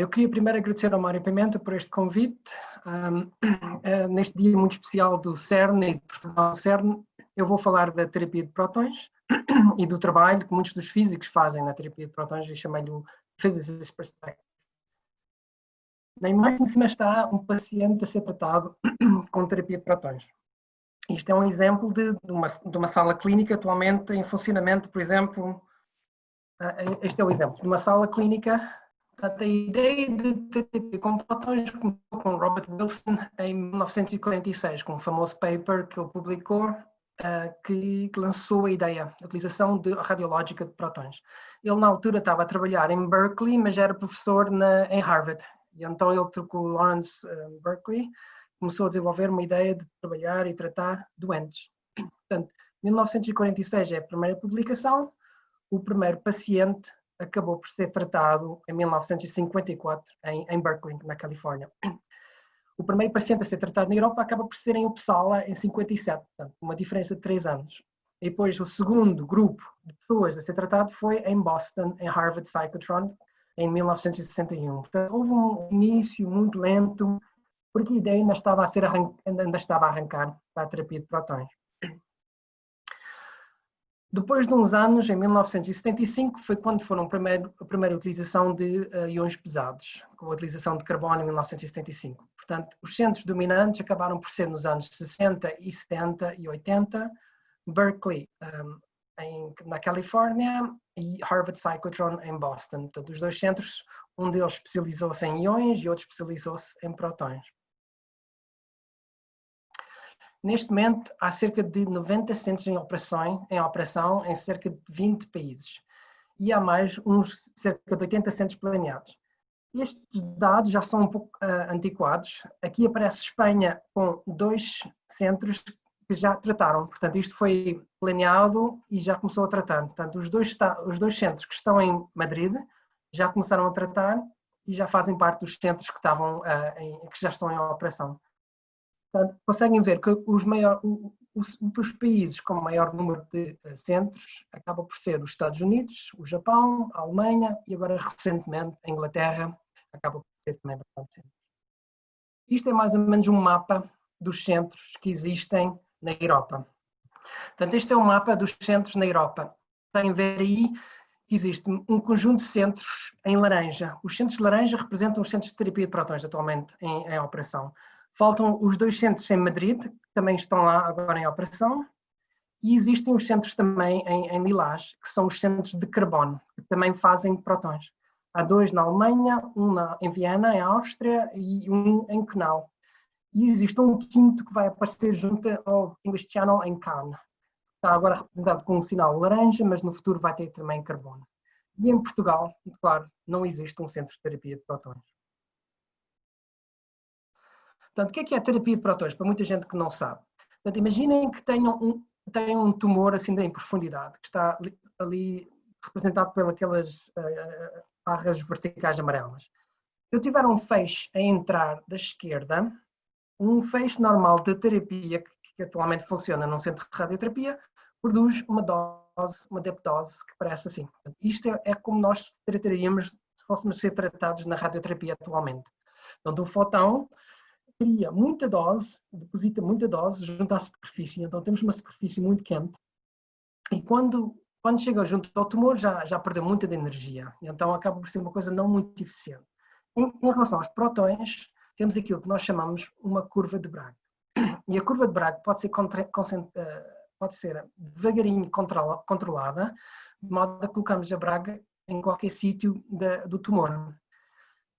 Eu queria primeiro agradecer ao Mário Pimenta por este convite. Neste dia muito especial do CERN e de Portugal CERN, eu vou falar da terapia de prótons e do trabalho que muitos dos físicos fazem na terapia de prótons e chamei-lhe o Physicist Perspective. Na imagem de cima está um paciente a ser tratado com terapia de prótons. Isto é um exemplo de uma sala clínica atualmente em funcionamento, por exemplo. Este é o exemplo de uma sala clínica. A ideia de terapia com prótons começou com Robert Wilson em 1946, com um famoso paper que ele publicou, que lançou a ideia da utilização radiológica de prótons. Ele, na altura, estava a trabalhar em Berkeley, mas era professor em Harvard. E então ele trocou Lawrence Berkeley, começou a desenvolver uma ideia de trabalhar e tratar doentes. Portanto, 1946 é a primeira publicação. O primeiro paciente acabou por ser tratado em 1954 em Berkeley, na Califórnia. O primeiro paciente a ser tratado na Europa acaba por ser em Uppsala em 57, portanto, uma diferença de 3 anos. E depois o segundo grupo de pessoas a ser tratado foi em Boston, em Harvard Cyclotron, em 1961. Portanto, houve um início muito lento, porque a ideia ainda estava a arrancar para a terapia de prótons. Depois de uns anos, em 1975, foi quando foram a primeira utilização de íons pesados, com a utilização de carbono em 1975. Portanto, os centros dominantes acabaram por ser nos anos 60 e 70 e 80, Berkeley na Califórnia e Harvard Cyclotron em Boston. Portanto, os dois centros, um deles especializou-se em íons e outro especializou-se em prótons. Neste momento, há cerca de 90 centros em operação em cerca de 20 países. E há mais cerca de 80 centros planeados. Estes dados já são um pouco antiquados. Aqui aparece Espanha com 2 centros que já trataram. Portanto, isto foi planeado e já começou a tratar. Portanto, os dois centros que estão em Madrid já começaram a tratar e já fazem parte dos centros que já estão em operação. Portanto, conseguem ver que os países com maior número de centros acabam por ser os Estados Unidos, o Japão, a Alemanha e agora recentemente a Inglaterra acaba por ter também bastante centros. Isto é mais ou menos um mapa dos centros que existem na Europa. Portanto, este é um mapa dos centros na Europa. Podem ver aí que existe um conjunto de centros em laranja. Os centros de laranja representam os centros de terapia de prótons atualmente em operação. Faltam os 2 centros em Madrid, que também estão lá agora em operação, e existem os centros também em lilás, que são os centros de carbono, que também fazem prótons. Há 2 na Alemanha, um em Viena, em Áustria, e um em Knau. E existe um quinto que vai aparecer junto ao English Channel em Cannes. Está agora representado com um sinal laranja, mas no futuro vai ter também carbono. E em Portugal, claro, não existe um centro de terapia de prótons. Portanto, o que é a terapia de prótons? Para muita gente que não sabe. Portanto, imaginem que tenham um tumor assim em profundidade, que está ali representado pelas barras verticais amarelas. Se eu tiver um feixe a entrar da esquerda, um feixe normal de terapia, que atualmente funciona num centro de radioterapia, produz uma dose que parece assim. Portanto, isto é como nós trataríamos se fôssemos ser tratados na radioterapia atualmente. Então, um fotão cria muita dose, deposita muita dose junto à superfície. Então temos uma superfície muito quente e quando chega junto ao tumor já perdeu muita de energia. Então acaba por ser uma coisa não muito eficiente. Em relação aos prótons, temos aquilo que nós chamamos uma curva de Bragg. E a curva de Bragg pode ser devagarinho controlada, de modo a colocarmos a Bragg em qualquer sítio do tumor.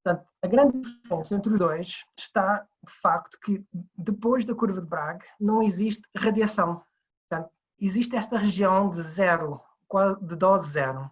Portanto, a grande diferença entre os dois está, de facto, que depois da curva de Bragg não existe radiação. Portanto, existe esta região de zero, de dose zero.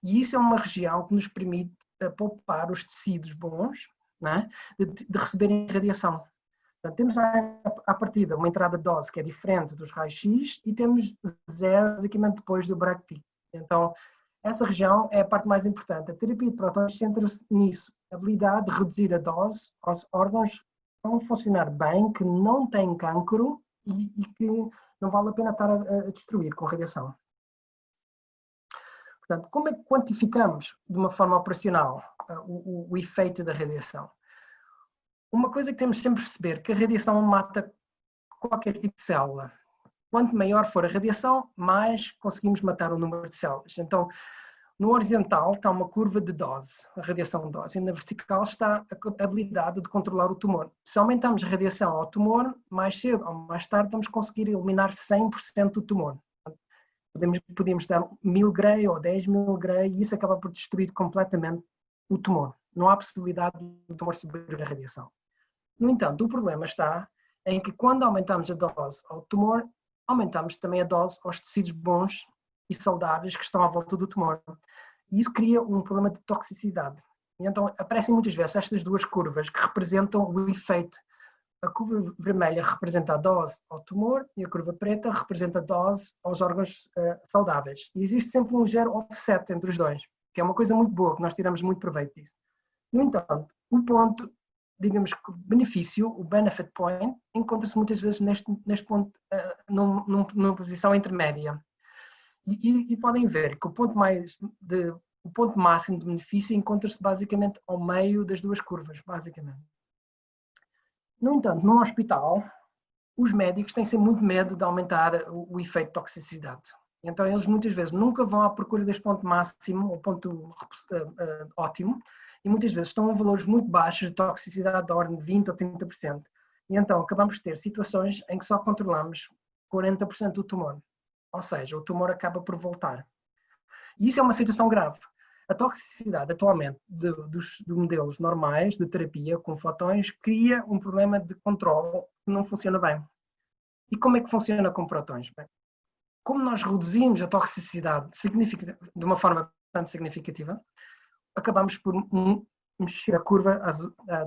E isso é uma região que nos permite poupar os tecidos bons, né, de receberem radiação. Portanto, temos à partida uma entrada de dose que é diferente dos raios-x e temos zero basicamente depois do Bragg peak. Então, essa região é a parte mais importante. A terapia de prótons centra-se nisso, a habilidade de reduzir a dose aos órgãos que vão funcionar bem, que não têm cancro e que não vale a pena estar a destruir com radiação. Portanto, como é que quantificamos de uma forma operacional o efeito da radiação? Uma coisa que temos sempre de perceber, que a radiação mata qualquer tipo de célula. Quanto maior for a radiação, mais conseguimos matar o número de células. Então, no horizontal está uma curva de dose, a radiação de dose, e na vertical está a habilidade de controlar o tumor. Se aumentamos a radiação ao tumor, mais cedo ou mais tarde vamos conseguir eliminar 100% do tumor. Podemos dar 1000 Gray ou 10.000 Gray e isso acaba por destruir completamente o tumor. Não há possibilidade do tumor sobreviver à radiação. No entanto, o problema está em que quando aumentamos a dose ao tumor, aumentamos também a dose aos tecidos bons e saudáveis que estão à volta do tumor. E isso cria um problema de toxicidade. E então aparecem muitas vezes estas duas curvas que representam o efeito. A curva vermelha representa a dose ao tumor e a curva preta representa a dose aos órgãos saudáveis. E existe sempre um ligeiro offset entre os dois, que é uma coisa muito boa, que nós tiramos muito proveito disso. No entanto, o ponto, digamos que o benefício, o benefit point, encontra-se muitas vezes neste ponto, numa posição intermédia. E podem ver que o ponto máximo de benefício encontra-se basicamente ao meio das duas curvas, basicamente. No entanto, num hospital, os médicos têm sempre muito medo de aumentar o efeito de toxicidade. Então, eles muitas vezes nunca vão à procura deste ponto máximo, ou ponto ótimo, e muitas vezes estão a valores muito baixos de toxicidade da ordem de 20% ou 30%. E então, acabamos de ter situações em que só controlamos 40% do tumor. Ou seja, o tumor acaba por voltar. E isso é uma situação grave. A toxicidade atualmente dos modelos normais de terapia com fotões cria um problema de controle que não funciona bem. E como é que funciona com protões? Bem, como nós reduzimos a toxicidade de uma forma bastante significativa, acabamos por mexer a curva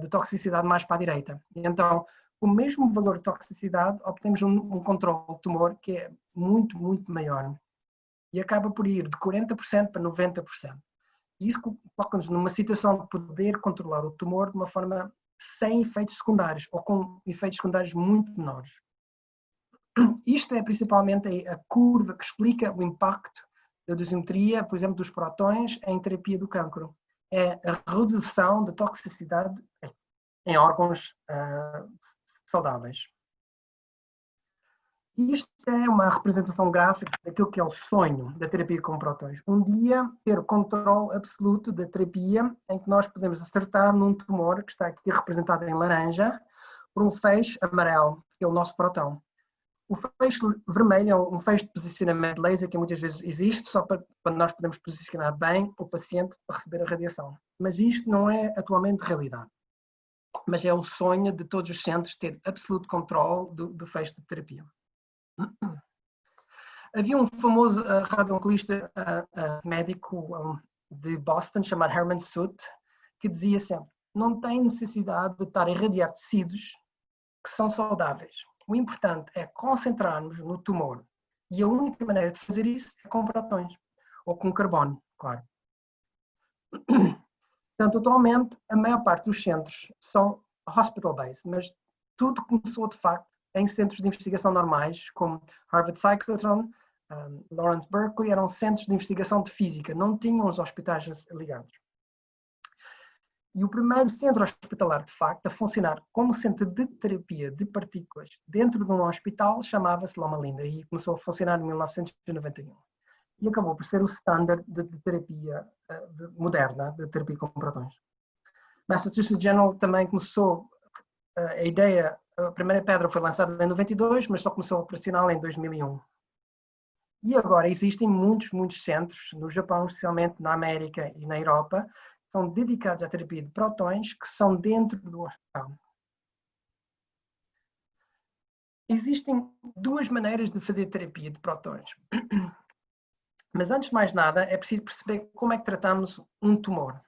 de toxicidade mais para a direita. E então, com o mesmo valor de toxicidade, obtemos um controle do tumor que é muito, muito maior. E acaba por ir de 40% para 90%. E isso coloca-nos numa situação de poder controlar o tumor de uma forma sem efeitos secundários, ou com efeitos secundários muito menores. Isto é principalmente a curva que explica o impacto da dosimetria, por exemplo, dos protões em terapia do cancro. É a redução da toxicidade em órgãos saudáveis. Isto é uma representação gráfica daquilo que é o sonho da terapia com prótons. Um dia ter o controle absoluto da terapia em que nós podemos acertar num tumor que está aqui representado em laranja por um feixe amarelo, que é o nosso próton. O feixe vermelho é um feixe de posicionamento de laser que muitas vezes existe só para nós podemos posicionar bem o paciente para receber a radiação. Mas isto não é atualmente realidade. Mas é o sonho de todos os centros ter absoluto controle do feixe de terapia. Havia um famoso radiooncologista médico de Boston chamado Herman Sutt que dizia sempre: não tem necessidade de estar a irradiar tecidos que são saudáveis. O importante é concentrarmos no tumor. E a única maneira de fazer isso é com protões. Ou com carbono, claro. Portanto, atualmente, a maior parte dos centros são hospital-based, mas tudo começou, de facto, em centros de investigação normais, como Harvard Cyclotron, Lawrence Berkeley, eram centros de investigação de física, não tinham os hospitais ligados. E o primeiro centro hospitalar, de facto, a funcionar como centro de terapia de partículas dentro de um hospital chamava-se Loma Linda e começou a funcionar em 1991. E acabou por ser o standard de terapia moderna, de terapia com protões. Massachusetts General também começou a ideia, a primeira pedra foi lançada em 92, mas só começou a operacional em 2001. E agora existem muitos centros, no Japão, especialmente na América e na Europa, que são dedicados à terapia de protões, que são dentro do hospital. Existem duas maneiras de fazer terapia de protões. Mas antes de mais nada, é preciso perceber como é que tratamos um tumor.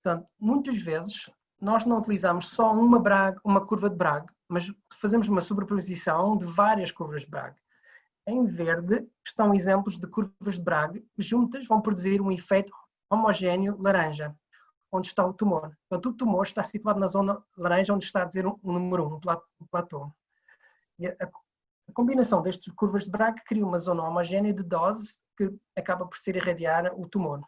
Portanto, muitas vezes, nós não utilizamos só uma curva de Bragg, mas fazemos uma sobreposição de várias curvas de Bragg. Em verde estão exemplos de curvas de Bragg que juntas vão produzir um efeito homogéneo laranja, onde está o tumor. Portanto, o tumor está situado na zona laranja, onde está a dizer um número 1, um platô. E a combinação destas curvas de Bragg cria uma zona homogénea de dose que acaba por ser irradiar o tumor.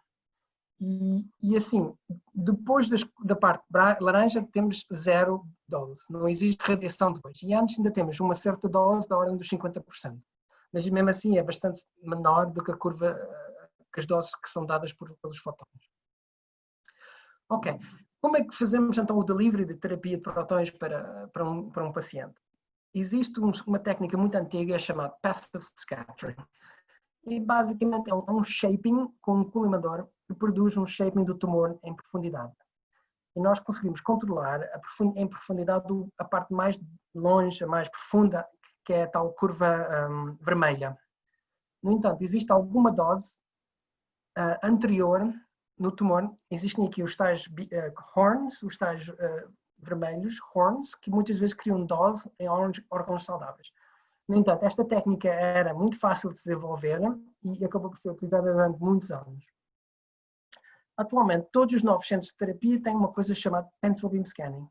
E assim, depois da parte laranja temos 0 dose, não existe radiação depois. E antes ainda temos uma certa dose da ordem dos 50%. Mas mesmo assim é bastante menor do que a curva, que as doses que são dadas pelos fotões. Ok, como é que fazemos então o delivery de terapia de protões para um paciente? Existe uma técnica muito antiga chamada Passive Scattering. E basicamente é um shaping com um colimador que produz um shaping do tumor em profundidade. E nós conseguimos controlar em profundidade a parte mais longe, a mais profunda, que é a tal curva vermelha. No entanto, existe alguma dose anterior no tumor. Existem aqui os tais horns, os tais vermelhos, horns, que muitas vezes criam dose em órgãos saudáveis. No entanto, esta técnica era muito fácil de desenvolver e acabou por ser utilizada durante muitos anos. Atualmente, todos os novos centros de terapia têm uma coisa chamada Pencil Beam Scanning.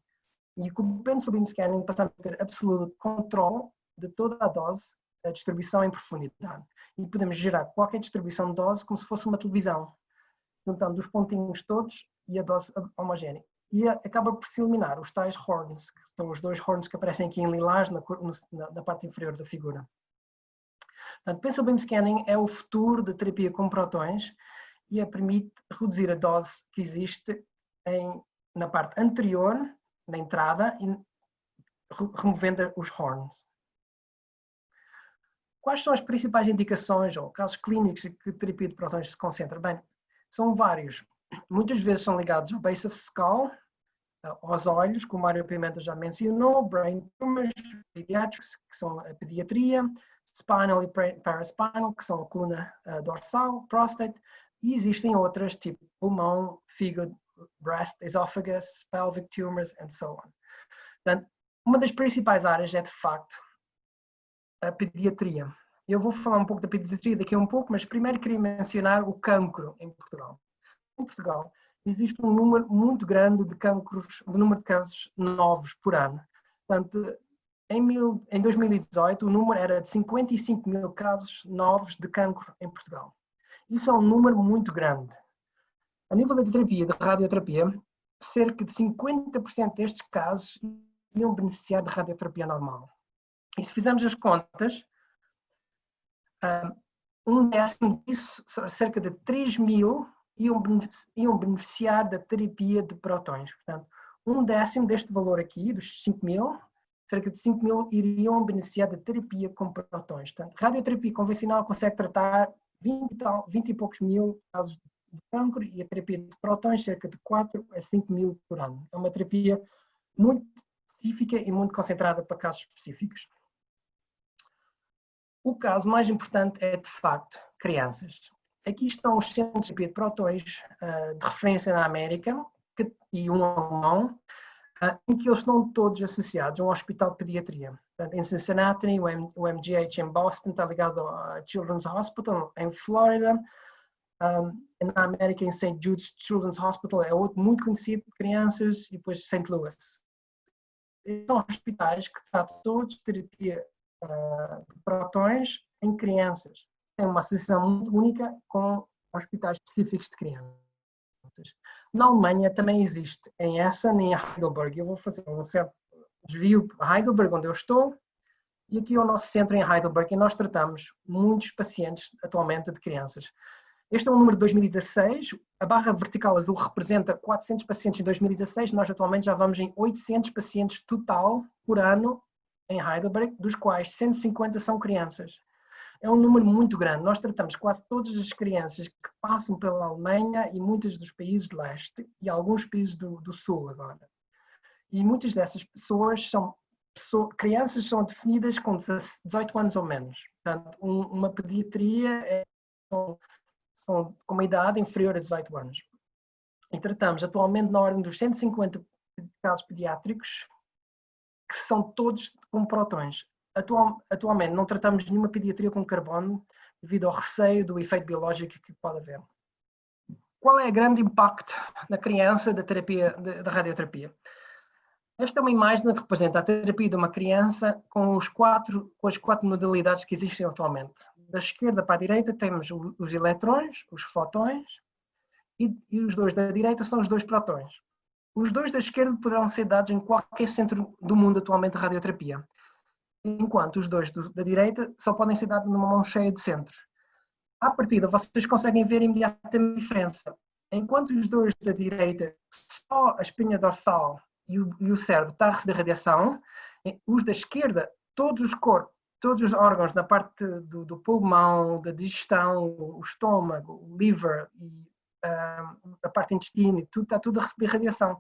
E com o Pencil Beam Scanning passamos a ter absoluto controle de toda a dose, a distribuição em profundidade. E podemos gerar qualquer distribuição de dose como se fosse uma televisão, juntando os pontinhos todos e a dose homogénea. E acaba por se eliminar os tais horns, que são os 2 horns que aparecem aqui em lilás na parte inferior da figura. Portanto, Pencil Beam Scanning é o futuro da terapia com protões e permite reduzir a dose que existe na parte anterior, na entrada, e removendo os horns. Quais são as principais indicações ou casos clínicos que a terapia de protões se concentra? Bem, são vários. Muitas vezes são ligados ao base of skull, aos olhos, como o Mário Pimenta já mencionou, brain tumors, pediatrics, que são a pediatria, spinal e paraspinal, que são a coluna dorsal, prostate, e existem outras, tipo pulmão, fígado, breast, esophagus, pelvic tumors, and so on. Portanto, uma das principais áreas é, de facto, a pediatria. Eu vou falar um pouco da pediatria daqui a um pouco, mas primeiro queria mencionar o cancro em Portugal. Em Portugal existe um número muito grande de cancros, de número de casos novos por ano. Portanto, em 2018 o número era de 55 mil casos novos de cancro em Portugal. Isso é um número muito grande. A nível da terapia, da radioterapia, cerca de 50% destes casos iam beneficiar de radioterapia normal. E se fizermos as contas, um décimo disso, cerca de 3 mil, iam beneficiar da terapia de protões. Portanto, um décimo deste valor aqui, dos 5 mil, cerca de 5 mil iriam beneficiar da terapia com protões. Portanto, radioterapia convencional consegue tratar 20 e poucos mil casos de cancro e a terapia de protões cerca de 4 a 5 mil por ano. É uma terapia muito específica e muito concentrada para casos específicos. O caso mais importante é, de facto, crianças. Aqui estão os centros de protões de referência na América e um alemão, em que eles estão todos associados a um hospital de pediatria. Portanto, em Cincinnati, o MGH em Boston está ligado ao Children's Hospital em Flórida. Na América, em St. Jude's Children's Hospital, é outro muito conhecido de crianças, e depois St. Louis. São hospitais que tratam todos de terapia de protões em crianças. Tem uma associação muito única com hospitais específicos de crianças. Na Alemanha também existe, em Essen e em Heidelberg. Eu vou fazer um certo desvio para Heidelberg, onde eu estou, e aqui é o nosso centro em Heidelberg, e nós tratamos muitos pacientes atualmente de crianças. Este é um número de 2016, a barra vertical azul representa 400 pacientes em 2016, nós atualmente já vamos em 800 pacientes total por ano em Heidelberg, dos quais 150 são crianças. É um número muito grande. Nós tratamos quase todas as crianças que passam pela Alemanha e muitos dos países de leste e alguns países do sul agora. E muitas dessas pessoas crianças são definidas com 18 anos ou menos. Portanto, uma pediatria são com uma idade inferior a 18 anos. E tratamos atualmente na ordem dos 150 casos pediátricos, que são todos com protões. Atualmente não tratamos nenhuma pediatria com carbono devido ao receio do efeito biológico que pode haver. Qual é o grande impacto na criança da radioterapia? Esta é uma imagem que representa a terapia de uma criança com as quatro modalidades que existem atualmente. Da esquerda para a direita temos os eletrões, os fotões, e os dois da direita são os dois protões. Os dois da esquerda poderão ser dados em qualquer centro do mundo atualmente de radioterapia, enquanto os dois da direita só podem ser dados numa mão cheia de centros. À partida, vocês conseguem ver imediatamente a diferença. Enquanto os dois da direita, só a espinha dorsal e o cérebro está a receber radiação, os da esquerda, todos os órgãos na parte do pulmão, da digestão, o estômago, o liver e a parte intestino, está tudo a receber radiação.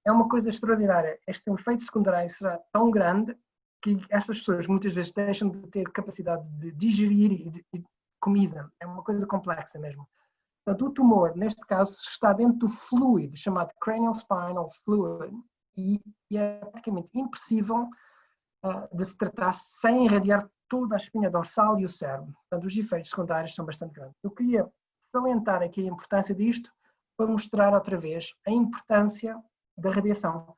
É uma coisa extraordinária. Este efeito secundário será tão grande que estas pessoas muitas vezes deixam de ter capacidade de digerir comida. É uma coisa complexa mesmo. Portanto, o tumor, neste caso, está dentro do fluido chamado cranial spinal fluid e é praticamente impossível de se tratar sem irradiar toda a espinha dorsal e o cérebro. Portanto, os efeitos secundários são bastante grandes. Eu queria salientar aqui a importância disto para mostrar outra vez a importância da radiação.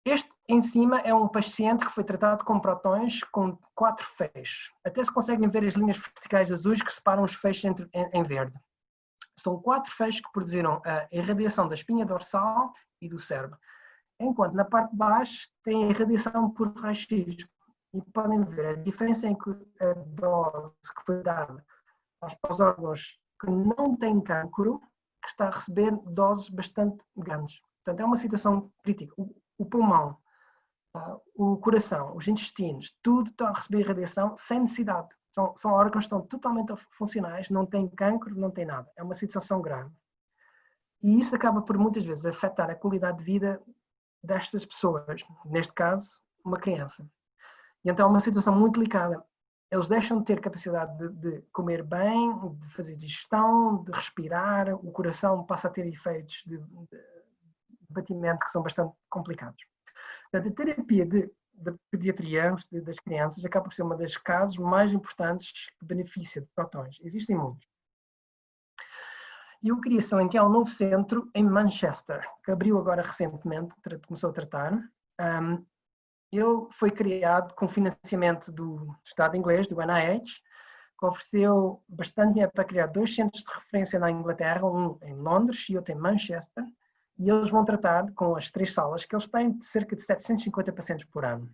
Este em cima é um paciente que foi tratado com protões com 4 feixes. Até se conseguem ver as linhas verticais azuis que separam os feixes em verde. São 4 feixes que produziram a irradiação da espinha dorsal e do cérebro. Enquanto na parte de baixo tem a irradiação por raio-x. E podem ver a diferença em que a dose que foi dada aos órgãos que não têm cancro, que está a receber doses bastante grandes. Portanto, é uma situação crítica. O pulmão, o coração, os intestinos, tudo está a receber radiação sem necessidade. São órgãos que estão totalmente funcionais, não têm cancro, não têm nada. É uma situação grave. E isso acaba por muitas vezes afetar a qualidade de vida destas pessoas, neste caso, uma criança. E então é uma situação muito delicada. Eles deixam de ter capacidade de comer bem, de fazer digestão, de respirar, o coração passa a ter efeitos de batimento que são bastante complicados. Portanto, a terapia da pediatria das crianças acaba por ser uma das casos mais importantes que beneficia de protões. Existem muitos. E eu queria salientar um novo centro em Manchester, que abriu agora recentemente, começou a tratar. Ele foi criado com financiamento do Estado inglês, do NIH, que ofereceu bastante dinheiro para criar 2 centros de referência na Inglaterra, um em Londres e outro em Manchester, e eles vão tratar com as 3 salas que eles têm de cerca de 750 pacientes por ano.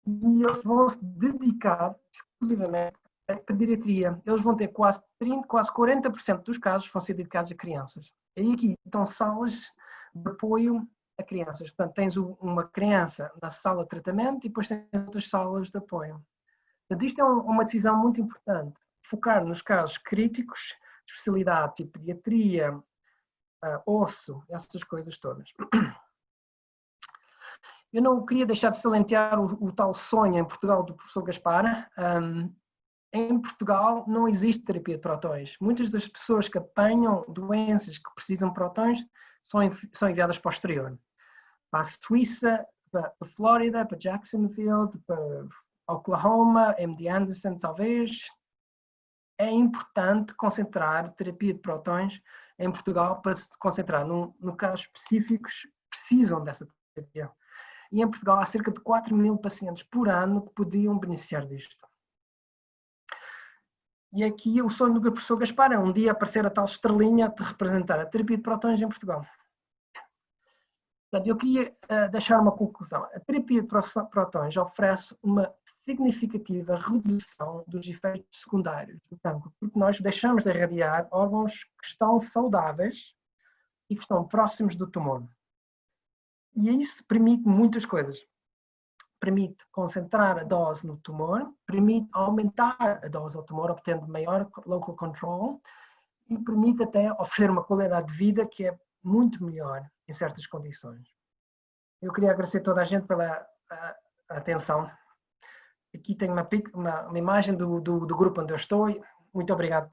E eles vão se dedicar exclusivamente à pediatria. Eles vão ter quase 40% dos casos vão ser dedicados a crianças. E aqui estão salas de apoio a crianças. Portanto, tens uma criança na sala de tratamento e depois tens outras salas de apoio. Portanto, isto é uma decisão muito importante. Focar nos casos críticos, especialidade tipo pediatria, osso, essas coisas todas. Eu não queria deixar de salientar o tal sonho em Portugal do professor Gaspar. Em Portugal não existe terapia de protões. Muitas das pessoas que apanham doenças que precisam de protões são enviadas para o exterior. Para a Suíça, para a Flórida, para Jacksonville, para Oklahoma, MD Anderson, talvez. É importante concentrar terapia de protões em Portugal para se concentrar no casos específicos que precisam dessa terapia. E em Portugal há cerca de 4.000 pacientes por ano que podiam beneficiar disto. E aqui o sonho do professor Gaspar é um dia aparecer a tal estrelinha de representar a terapia de protões em Portugal. Portanto, eu queria deixar uma conclusão. A terapia de protões oferece uma significativa redução dos efeitos secundários do cancro, porque nós deixamos de irradiar órgãos que estão saudáveis e que estão próximos do tumor. E isso permite muitas coisas. Permite concentrar a dose no tumor, permite aumentar a dose ao tumor, obtendo maior local control, e permite até oferecer uma qualidade de vida que é muito melhor em certas condições. Eu queria agradecer a toda a gente pela atenção. Aqui tenho uma imagem do grupo onde eu estou. Muito obrigado.